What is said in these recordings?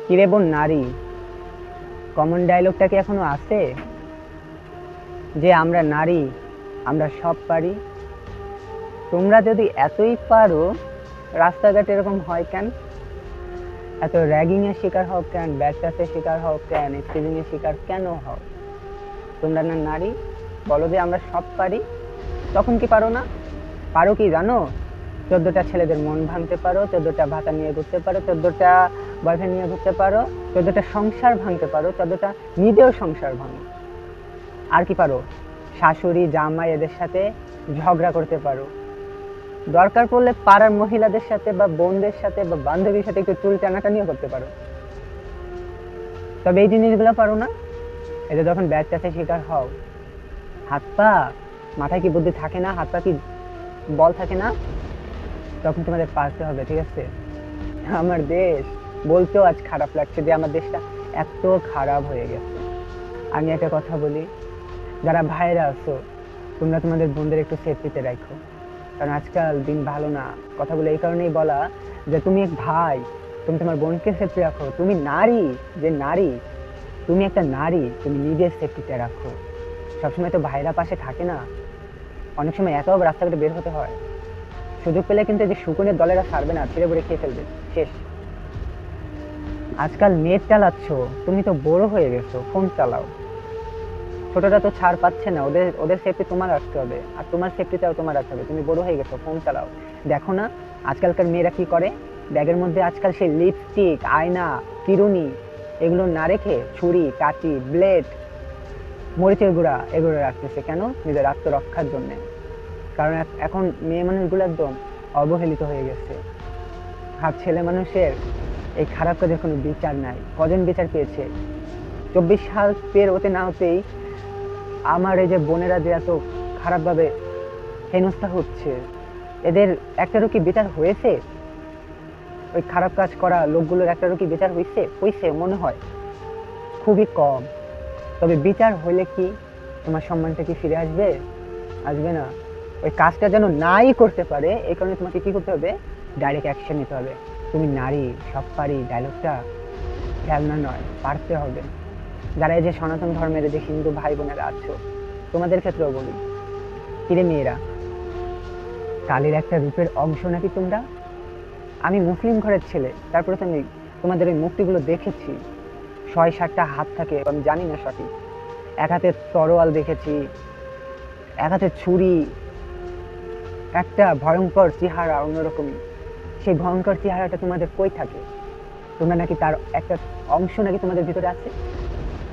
কিরে বোন নারী, কমন ডায়লগটা কি এখনো আছে? যে আমরা নারী, আমরা সব পারি। তোমরা যদি এতই পারো, রাস্তাঘাট এরকম হয় কেন? এত র্যাগিং এর শিকার হও কেন? ব্যাড টাচের শিকার হও কেন? স্টিলিং এর শিকার কেন হও? তোমরা না নারী? বলো যে আমরা সব পারি, তখন কি পারো না? পারো কি জানো? 14টা ছেলেদের মন ভাঙতে পারো, 14টা ভাতা নিয়ে ঘুরতে পারো, 14টা বয়ফ্রেন্ড নিয়ে ঘুরতে পারো, 14টা সংসার ভাঙতে পারো, 14টা নিজেও সংসার ভাঙো। আর কি পারো? শাশুড়ি জামাই এদের সাথে ঝগড়া করতে পারো। দরকার পড়লে পাড়ার মহিলাদের সাথে বা বোনদের সাথে বা বান্ধবীর সাথে একটু চুল টানাটানিও করতে পারো। তবে এই জিনিসগুলো পারো না। এতে যখন ব্যাড টাচের শিকার হও, হাত পা, মাথায় কি বুদ্ধি থাকে না? হাত পা কি বল থাকে না? তখন তোমাদের পারতে হবে, ঠিক আছে? আমার দেশ বলতেও আজ খারাপ লাগছে যে আমার দেশটা এত খারাপ হয়ে গেছে। আমি একটা কথা বলি, যারা ভাইরা আছো, তোমরা তোমাদের বোনদের একটু সেফটিতে রাখো। কারণ আজকাল দিন ভালো না। কথাগুলো এই কারণেই বলা যে তুমি এক ভাই, তুমি তোমার বোনকে সেফটি রাখো। তুমি নারী, যে নারী, তুমি একটা নারী, তুমি নিজের সেফটিতে রাখো। সবসময় তো ভাইরা পাশে থাকে না, অনেক সময় একাও রাস্তাঘাটে বের হতে হয়। সুযোগ পেলে কিন্তু এই যে শুকুনের দলেরা ছাড়বে না, ছিঁড়ে বেড়ে খেয়ে ফেলবে, শেষ। আজকাল নেট চালাচ্ছ, তুমি তো বড় হয়ে গেছো, ফোন চালাও। ছোটরা তো ছাড় পাচ্ছে না, ওদের ওদের সেফটি তোমার রাখতে হবে, আর তোমার সেফটিটাও তোমার রাখতে হবে। তুমি বড় হয়ে গেছো, ফোন চালাও। দেখো না আজকালকার মেয়েরা কি করে? ব্যাগের মধ্যে আজকাল সেই লিপস্টিক, আয়না, চিরুনি, এগুলো না রেখে ছুরি, কাঁচি, ব্লেড, মরিচের গুঁড়া এগুলো রাখতেছে। কেন? নিজের আত্মরক্ষার জন্য। কারণ এখন মেয়ে মানুষগুলো একদম অবহেলিত হয়ে গেছে। আর ছেলে মানুষের এই খারাপ কাজের কোনো বিচার নাই। কজন বিচার পেয়েছে? 24 সাল পের হতে না হতেই আমার এই যে বোনেরা যে এত খারাপভাবে হেনস্থা হচ্ছে, এদের একটারও কি বিচার হয়েছে? ওই খারাপ কাজ করা লোকগুলোর একটারও কি বিচার হয়েছে? হয়েছে মনে হয় খুবই কম। তবে বিচার হইলে কি তোমার সম্মানটা কি ফিরে আসবে? আসবে না। ওই কাজটা যেন নাই করতে পারে, এই কারণে তোমাকে কি করতে হবে? ডাইরেক্ট অ্যাকশন নিতে হবে। তুমি নারী, সব পারি ডায়লগটা খেলনা নয়, পারতে হবে। যারা এই যে সনাতন ধর্মের যে হিন্দু ভাই বোনেরা আছো, তোমাদের ক্ষেত্রেও বলি, কিরে মেয়েরা, কালীর একটা রূপের অংশ নাকি তোমরা? আমি মুসলিম ঘরের ছেলে, তারপরে তো আমি তোমাদের ওই মূর্তিগুলো দেখেছি। 6-7টা হাত থাকে, আমি জানি না সঠিক। এক হাতে তরোয়াল দেখেছি, এক হাতে ছুরি, একটা ভয়ঙ্কর চেহারা অন্যরকমই। সেই ভয়ঙ্কর চেহারাটা তোমাদের কই থাকে? তোমরা নাকি তার একটা অংশ নাকি তোমাদের ভিতরে আছে?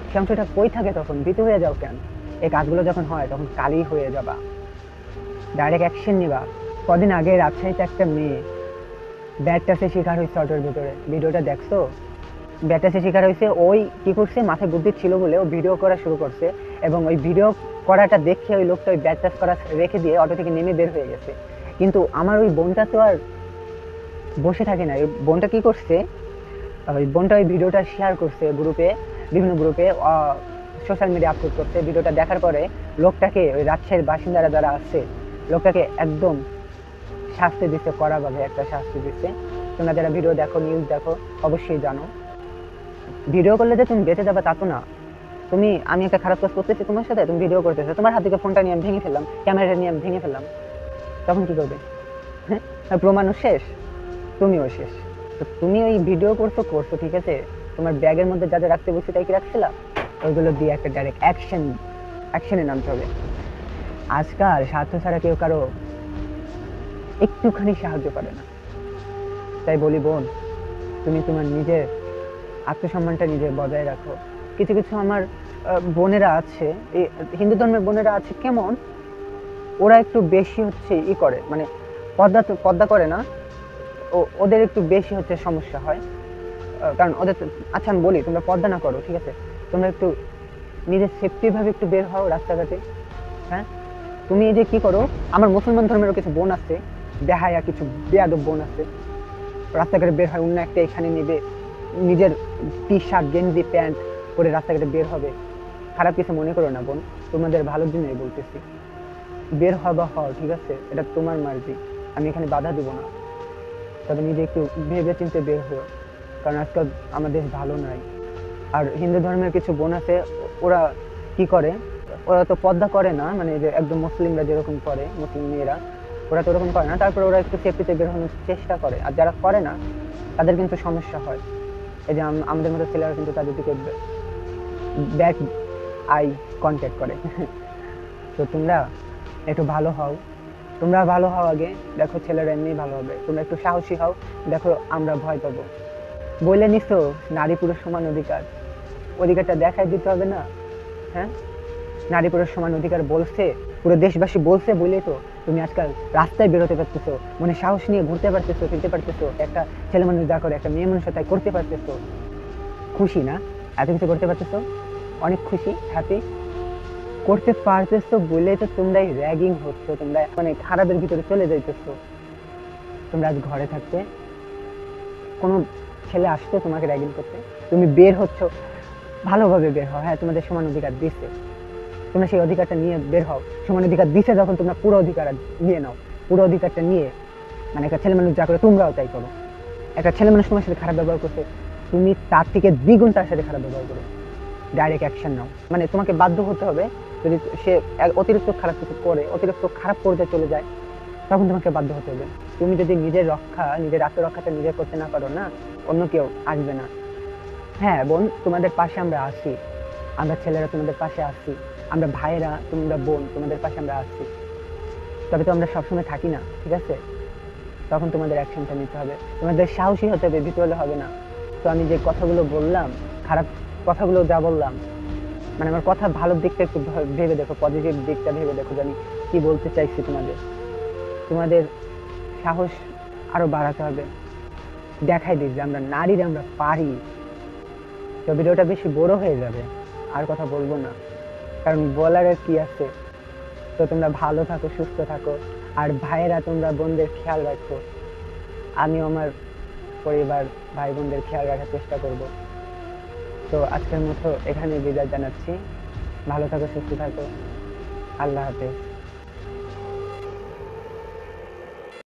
সে অংশটা কই থাকে? তখন ভীত হয়ে যাও কেন? এই কাজগুলো যখন হয় তখন কালি হয়ে যাবা, ডাইরেক্ট অ্যাকশন নিবা। কদিন আগে রাজশাহীতে একটা মেয়ে ব্যাড টাচের শিকার হয়েছে অটোর ভিতরে, ভিডিওটা দেখছো? ব্যাড টাচের শিকার হয়েছে। ওই কি করছে, মাথায় বুদ্ধি ছিল বলে ও ভিডিও করা শুরু করছে, এবং ওই ভিডিও করাটা দেখে ওই লোকটা ওই ব্যাড টাচ করা রেখে দিয়ে অটো থেকে নেমে বের হয়ে গেছে। কিন্তু আমার ওই বোনটা তো আর বসে থাকে না। ওই বোনটা কি করছে, ওই বোনটা ওই ভিডিওটা শেয়ার করছে গ্রুপে, বিভিন্ন গ্রুপে, সোশ্যাল মিডিয়া আপলোড করছে। ভিডিওটা দেখার পরে লোকটাকে, ওই রাজশাহীর বাসিন্দারা যারা আছে, লোকটাকে একদম শাস্তি দিচ্ছে, কড়াভাবে একটা শাস্তি দিচ্ছে। তোমরা যারা ভিডিও দেখো, নিউজ দেখো, অবশ্যই জানো। ভিডিও করলে যে তুমি বেঁচে যাবে তা তো না। তুমি, আমি একটা খারাপ কাজ করতেছি তোমার সাথে, তুমি ভিডিও করতেছো, তোমার হাত থেকে ফোনটা নিয়ে আমি ভেঙে ফেললাম, ক্যামেরাটা নিয়ে আমি ভেঙে ফেললাম, তখন কি করবে? হ্যাঁ, প্রমাণও শেষ, তুমিও শেষ। তো তুমি ওই ভিডিও করছো করছো ঠিক আছে, তোমার ব্যাগের মধ্যে যা যা রাখতে বলছি তাই কি রাখছিলা? ওইগুলো দিয়ে একটা ডাইরেক্ট অ্যাকশনে নামতে হবে। আজকাল স্বার্থ ছাড়া কেউ কারো একটুখানি সাহায্য করে না। তাই বলি বোন, তুমি তোমার নিজের আত্মসম্মানটা নিজে বজায় রাখো। কিছু কিছু আমার বোনেরা আছে, এই হিন্দু ধর্মের বোনেরা আছে, কেমন ওরা একটু বেশি হচ্ছে ই করে, মানে পর্দা করে না। ওদের একটু বেশি হচ্ছে সমস্যা হয়। কারণ ওদের আচ্ছা আমি বলি, তোমরা পর্দা না করো ঠিক আছে, তোমরা একটু নিজের সেফটি ভাবে একটু বের হও রাস্তাঘাটে। হ্যাঁ, তুমি এই যে কি করো, আমার মুসলমান ধর্মেরও কিছু বোন আছে, বেহায়া কিছু বেয়াদব বোন আছে, রাস্তাঘাটে বের হয় অন্য একটা এখানে নেবে, নিজের টি শার্ট গেঞ্জি প্যান্ট পরে রাস্তাঘাটে বের হবে। খারাপ কিছু মনে করো না বোন, তোমাদের ভালোর জন্যই বলতেছি। বের হবা হও ঠিক আছে, এটা তোমার মার্জি, আমি এখানে বাধা দিব না। তবে নিজে একটু ভেবে চিন্তে বের হও। কারণ আজকাল আমার দেশ ভালো নাই। আর হিন্দু ধর্মের কিছু বোন আছে, ওরা কি করে, ওরা তো পর্দা করে না, মানে যে একদম মুসলিমরা যেরকম করে, মুসলিম মেয়েরা ওরা তো ওরকম করে না, তারপরে ওরা একটু সেফটিতে বের হওয়ার চেষ্টা করে। আর যারা করে না তাদের কিন্তু সমস্যা হয়। এই যে আমাদের মতো ছেলেরা কিন্তু তাদের দিকে ব্যাক আই কন্ট্যাক্ট করে। তো তোমরা একটু ভালো হও, তোমরা ভালো হও আগে, দেখো ছেলেরা এমনি ভালো হবে। তোমরা একটু সাহসী হও, দেখো আমরা ভয় পাবো। বলে নিছো নারী পুরুষ সমান অধিকার, অধিকারটা দেখাই দিতে হবে না? হ্যাঁ, নারী পুরুষ সমান অধিকার বলছে, পুরো দেশবাসী বলছে বলেই তো তুমি আজকাল রাস্তায় বেরোতে পারতেছো, মানে সাহস নিয়ে ঘুরতে পারতেছো, ফিরতে পারতেছো। একটা ছেলে মানুষ যা করে একটা মেয়ে মানুষ তাই করতে পারতেছো। খুশি না? এত কিছু করতে পারতেছো, অনেক খুশি, হ্যাপি। করতে পারতেছো বলেই তো তোমরাই র্যাগিং হচ্ছে, তোমরা মানে খারাপের ভিতরে চলে যাইতেছো। তোমরা আজ ঘরে থাকতে, কোনো ছেলে আসতো তোমাকে র্যাগিং করতে, তুমি বের হচ্ছ, ভালোভাবে বের হও। হ্যাঁ, তোমাদের সমান অধিকার দিচ্ছে, তোমরা সেই অধিকারটা নিয়ে বের হও। সমান অধিকার দিছে যখন, তোমরা পুরো অধিকার নিয়ে নাও। পুরো অধিকারটা নিয়ে, মানে একটা ছেলে মানুষ যা করে তোমরাও তাই করো। একটা ছেলে মানুষ তোমার সাথে খারাপ ব্যবহার করছে, তুমি তার থেকে দ্বিগুণ তার সাথে খারাপ ব্যবহার করো। ডাইরেক্ট অ্যাকশন নাও, মানে তোমাকে বাধ্য হতে হবে। যদি সে অতিরিক্ত খারাপ কিছু করে, অতিরিক্ত খারাপ পর্যায়ে চলে যায়, তখন তোমাকে বাধ্য হতে হবে। তুমি যদি নিজের রক্ষা, নিজের আত্মরক্ষাটা নিজে করতে না পারো না, অন্য কেউ আসবে না। হ্যাঁ বোন, তোমাদের পাশে আমরা আছি, আমরা ছেলেরা তোমাদের পাশে আছি, আমরা ভাইয়েরা, তোমরা বোন, তোমাদের পাশে আমরা আছি। তবে তো আমরা সবসময় থাকি না, ঠিক আছে? তখন তোমাদের অ্যাকশনটা নিতে হবে, তোমাদের সাহসী হতে হবে, ভীতু হলে হবে না। তো আমি যে কথাগুলো বললাম, খারাপ কথাগুলো যা বললাম, মানে আমার কথা ভালো দিকটা একটু ভেবে দেখো, পজিটিভ দিকটা ভেবে দেখো, জানি কি বলতে চাইছি তোমাদের। তোমাদের সাহস আরো বাড়াতে হবে, দেখাই দিই যে আমরা নারীরা আমরা পারি। তো ভিডিওটা বেশি বড় হয়ে যাবে, আর কথা বলবো না, কারণ বলার আর কি আছে। তো তোমরা ভালো থাকো, সুস্থ থাকো, আর ভাইয়েরা তোমরা বোনদের খেয়াল রাখো। আমিও আমার পরিবার, ভাই বোনদের খেয়াল রাখার চেষ্টা করব। তো আজকের মতো এখানে বিদায় জানাচ্ছি। ভালো থাকো, সুস্থ থাকো, আল্লাহ হাফেজ।